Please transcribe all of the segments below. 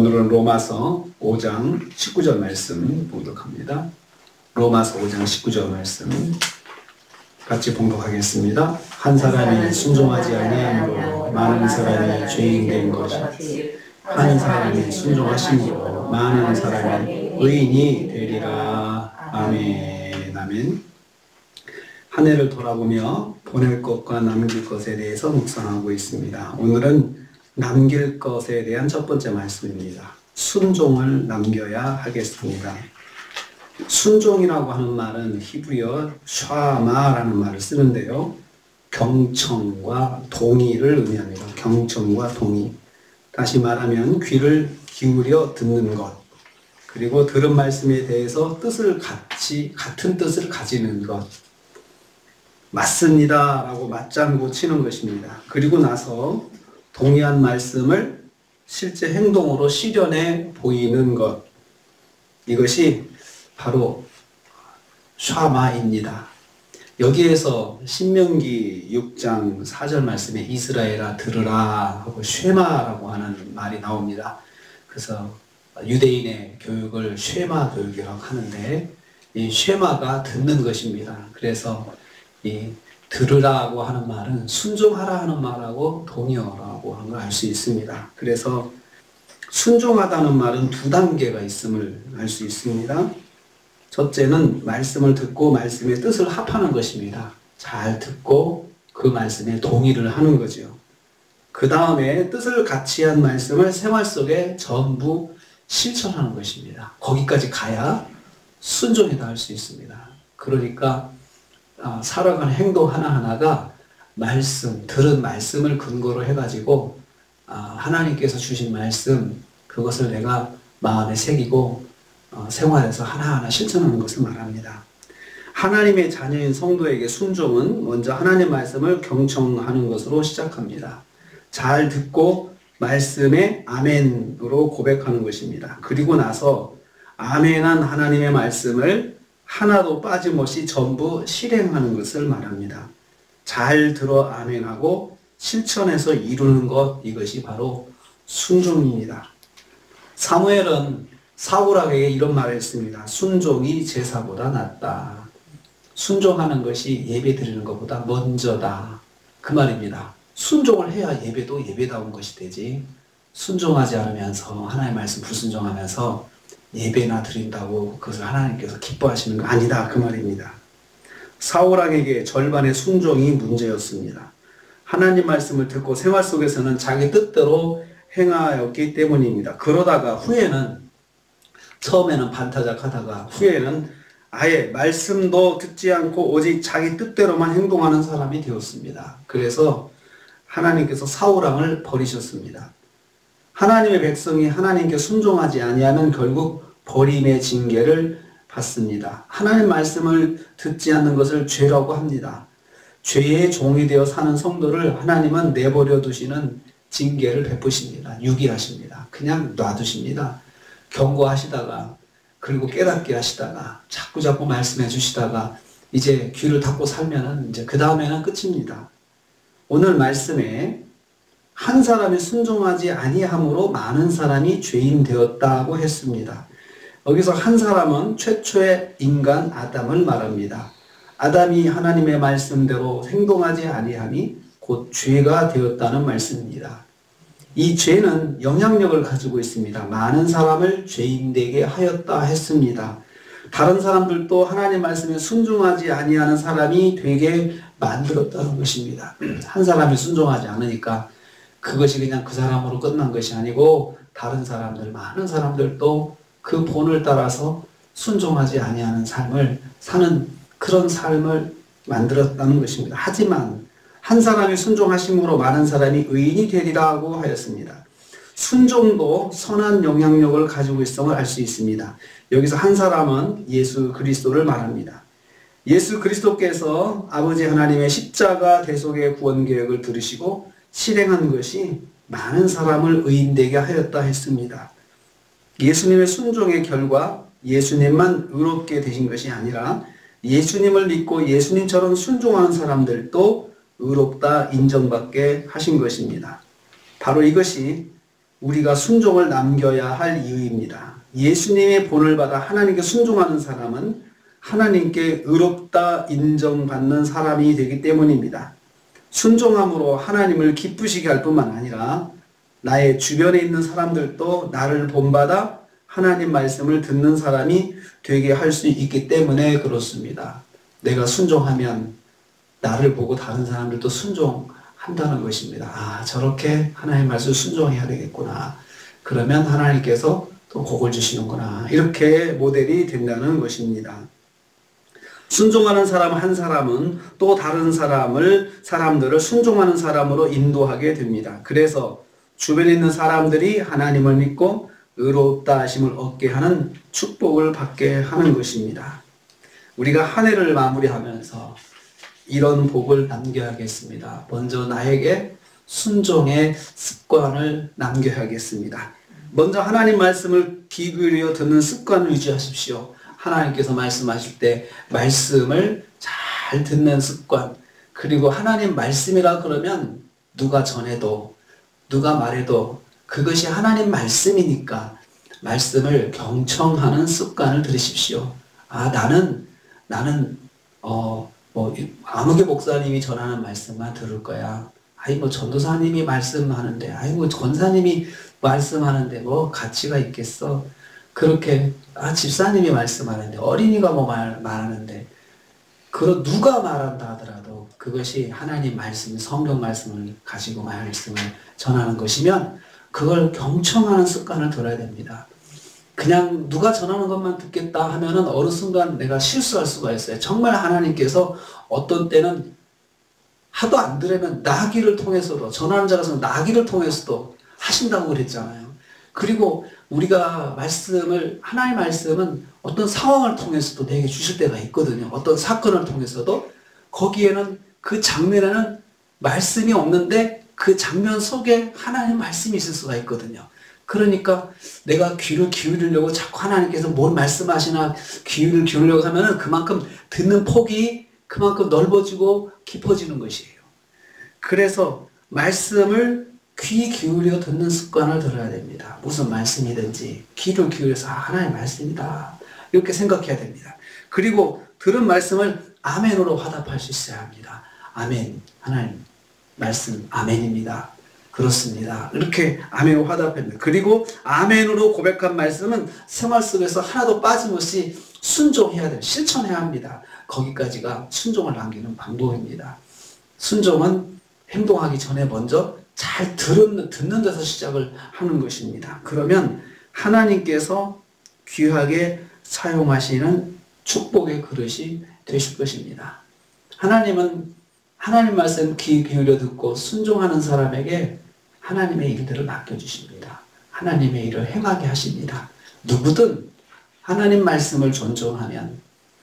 오늘은 로마서 5장 19절 말씀 봉독합니다. 로마서 5장 19절 말씀 같이 봉독하겠습니다. 한 사람이 순종하지 아니함으로 많은 사람이 죄인 된 것이지 한 사람이 순종하심으로 많은 사람이 의인이 되리라. 아멘. 아멘. 한 해를 돌아보며 보낼 것과 남길 것에 대해서 묵상하고 있습니다. 오늘은 남길 것에 대한 첫 번째 말씀입니다. 순종을 남겨야 하겠습니다. 순종이라고 하는 말은 히브리어 샤마라는 말을 쓰는데요. 경청과 동의를 의미합니다. 경청과 동의. 다시 말하면 귀를 기울여 듣는 것. 그리고 들은 말씀에 대해서 같은 뜻을 가지는 것. 맞습니다 라고 맞장구 치는 것입니다. 그리고 나서 동의한 말씀을 실제 행동으로 실현해 보이는 것. 이것이 바로 샤마입니다. 여기에서 신명기 6장 4절 말씀에 이스라엘아 들으라 하고 쉐마라고 하는 말이 나옵니다. 그래서 유대인의 교육을 쉐마 교육이라고 하는데 이 쉐마가 듣는 것입니다. 그래서 이 들으라고 하는 말은 순종하라 하는 말하고 동의어라고 하는 걸 알 수 있습니다. 그래서 순종하다는 말은 두 단계가 있음을 알 수 있습니다. 첫째는 말씀을 듣고 말씀의 뜻을 합하는 것입니다. 잘 듣고 그 말씀에 동의를 하는 거죠. 그 다음에 뜻을 같이 한 말씀을 생활 속에 전부 실천하는 것입니다. 거기까지 가야 순종에 닿을 수 있습니다. 그러니까 살아가는 행동 하나하나가 들은 말씀을 근거로 해가지고 하나님께서 주신 말씀 그것을 내가 마음에 새기고 생활에서 하나하나 실천하는 것을 말합니다. 하나님의 자녀인 성도에게 순종은 먼저 하나님의 말씀을 경청하는 것으로 시작합니다. 잘 듣고 말씀에 아멘으로 고백하는 것입니다. 그리고 나서 아멘한 하나님의 말씀을 하나도 빠짐없이 전부 실행하는 것을 말합니다. 잘 들어 아멘하고 실천해서 이루는 것, 이것이 바로 순종입니다. 사무엘은 사울에게 이런 말을 했습니다. 순종이 제사보다 낫다. 순종하는 것이 예배 드리는 것보다 먼저다. 그 말입니다. 순종을 해야 예배도 예배다운 것이 되지. 순종하지 않으면서 하나님의 말씀 불순종하면서 예배나 드린다고 그것을 하나님께서 기뻐하시는 거 아니다. 그 말입니다. 사울왕에게 절반의 순종이 문제였습니다. 하나님 말씀을 듣고 생활 속에서는 자기 뜻대로 행하였기 때문입니다. 그러다가 후에는 처음에는 반타작하다가 후에는 아예 말씀도 듣지 않고 오직 자기 뜻대로만 행동하는 사람이 되었습니다. 그래서 하나님께서 사울왕을 버리셨습니다. 하나님의 백성이 하나님께 순종하지 아니하면 결국 버림의 징계를 받습니다. 하나님 말씀을 듣지 않는 것을 죄라고 합니다. 죄의 종이 되어 사는 성도를 하나님은 내버려 두시는 징계를 베푸십니다. 유기하십니다. 그냥 놔두십니다. 경고하시다가 그리고 깨닫게 하시다가 자꾸 말씀해 주시다가 이제 귀를 닫고 살면은 이제 그 다음에는 끝입니다. 오늘 말씀에 한 사람이 순종하지 아니함으로 많은 사람이 죄인 되었다고 했습니다. 여기서 한 사람은 최초의 인간 아담을 말합니다. 아담이 하나님의 말씀대로 행동하지 아니함이 곧 죄가 되었다는 말씀입니다. 이 죄는 영향력을 가지고 있습니다. 많은 사람을 죄인 되게 하였다 했습니다. 다른 사람들도 하나님 말씀에 순종하지 아니하는 사람이 되게 만들었다는 것입니다. 한 사람이 순종하지 않으니까 그것이 그냥 그 사람으로 끝난 것이 아니고 다른 사람들, 많은 사람들도 그 본을 따라서 순종하지 아니하는 삶을 사는 그런 삶을 만들었다는 것입니다. 하지만 한 사람이 순종하심으로 많은 사람이 의인이 되리라고 하였습니다. 순종도 선한 영향력을 가지고 있음을 알 수 있습니다. 여기서 한 사람은 예수 그리스도를 말합니다. 예수 그리스도께서 아버지 하나님의 십자가 대속의 구원 계획을 들으시고 실행한 것이 많은 사람을 의인되게 하였다 했습니다. 예수님의 순종의 결과 예수님만 의롭게 되신 것이 아니라 예수님을 믿고 예수님처럼 순종하는 사람들도 의롭다 인정받게 하신 것입니다. 바로 이것이 우리가 순종을 남겨야 할 이유입니다. 예수님의 본을 받아 하나님께 순종하는 사람은 하나님께 의롭다 인정받는 사람이 되기 때문입니다. 순종함으로 하나님을 기쁘시게 할 뿐만 아니라 나의 주변에 있는 사람들도 나를 본받아 하나님 말씀을 듣는 사람이 되게 할 수 있기 때문에 그렇습니다. 내가 순종하면 나를 보고 다른 사람들도 순종한다는 것입니다. 아, 저렇게 하나님 말씀을 순종해야 되겠구나. 그러면 하나님께서 또 복을 주시는구나. 이렇게 모델이 된다는 것입니다. 순종하는 사람 한 사람은 또 다른 사람들을 순종하는 사람으로 인도하게 됩니다. 그래서 주변에 있는 사람들이 하나님을 믿고 의롭다 하심을 얻게 하는 축복을 받게 하는 것입니다. 우리가 한 해를 마무리하면서 이런 복을 남겨야겠습니다. 먼저 나에게 순종의 습관을 남겨야겠습니다. 먼저 하나님 말씀을 귀 기울여 듣는 습관을 유지하십시오. 하나님께서 말씀하실 때 말씀을 잘 듣는 습관, 그리고 하나님 말씀이라 그러면 누가 전해도 누가 말해도 그것이 하나님 말씀이니까 말씀을 경청하는 습관을 들이십시오. 아, 나는 아무개 목사님이 전하는 말씀만 들을 거야. 아이 뭐 전도사님이 말씀하는데, 아이 뭐 권사님이 말씀하는데 뭐 가치가 있겠어. 그렇게 집사님이 말씀하는데, 어린이가 뭐 말하는데, 누가 말한다 하더라도 그것이 하나님 말씀, 성경 말씀을 가지고 말씀을 전하는 것이면 그걸 경청하는 습관을 들어야 됩니다. 그냥 누가 전하는 것만 듣겠다 하면은 어느 순간 내가 실수할 수가 있어요. 정말 하나님께서 어떤 때는 하도 안 들으면 나귀를 통해서도, 전하는 자라서 나귀를 통해서도 하신다고 그랬잖아요. 그리고 우리가 하나님의 말씀은 어떤 상황을 통해서도 내게 주실 때가 있거든요. 어떤 사건을 통해서도 거기에는 그 장면에는 말씀이 없는데 그 장면 속에 하나님 말씀이 있을 수가 있거든요. 그러니까 내가 귀를 기울이려고 자꾸 하나님께서 뭘 말씀하시나 귀를 기울이려고 하면은 그만큼 듣는 폭이 그만큼 넓어지고 깊어지는 것이에요. 그래서 말씀을 귀 기울여 듣는 습관을 들어야 됩니다. 무슨 말씀이든지 귀를 기울여서 하나님의 말씀이다 이렇게 생각해야 됩니다. 그리고 들은 말씀을 아멘으로 화답할 수 있어야 합니다. 아멘, 하나님 말씀 아멘입니다. 그렇습니다. 이렇게 아멘으로 화답합니다. 그리고 아멘으로 고백한 말씀은 생활 속에서 하나도 빠짐없이 순종해야 돼요. 실천해야 합니다. 거기까지가 순종을 남기는 방법입니다. 순종은 행동하기 전에 먼저 잘 듣는 데서 시작을 하는 것입니다. 그러면 하나님께서 귀하게 사용하시는 축복의 그릇이 되실 것입니다. 하나님은 하나님 말씀 귀 기울여 듣고 순종하는 사람에게 하나님의 일들을 맡겨주십니다. 하나님의 일을 행하게 하십니다. 누구든 하나님 말씀을 존중하면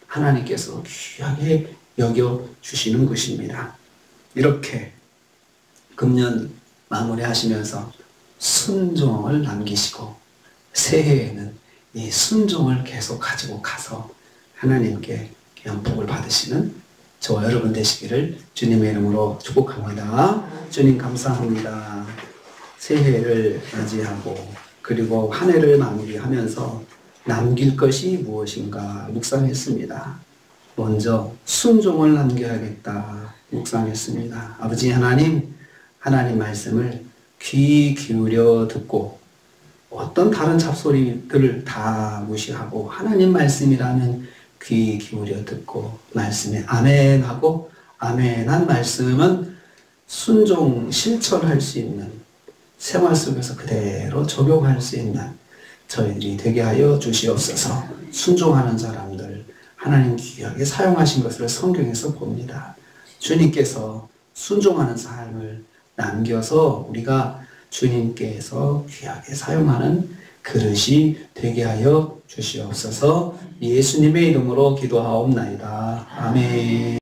하나님께서 귀하게 여겨주시는 것입니다. 이렇게 금년 마무리하시면서 순종을 남기시고 새해에는 이 순종을 계속 가지고 가서 하나님께 귀한 복을 받으시는 저와 여러분 되시기를 주님의 이름으로 축복합니다. 주님 감사합니다. 새해를 맞이하고 그리고 한 해를 마무리하면서 남길 것이 무엇인가 묵상했습니다. 먼저 순종을 남겨야겠다 묵상했습니다. 아버지 하나님 말씀을 귀 기울여 듣고 어떤 다른 잡소리들을 다 무시하고 하나님 말씀이라면 귀 기울여 듣고 말씀에 아멘하고 아멘한 말씀은 순종 실천할 수 있는 생활 속에서 그대로 적용할 수 있는 저희들이 되게 하여 주시옵소서. 순종하는 사람들 하나님 귀하게 사용하신 것을 성경에서 봅니다. 주님께서 순종하는 삶을 남겨서 우리가 주님께서 귀하게 사용하는 그릇이 되게 하여 주시옵소서. 예수님의 이름으로 기도하옵나이다. 아멘.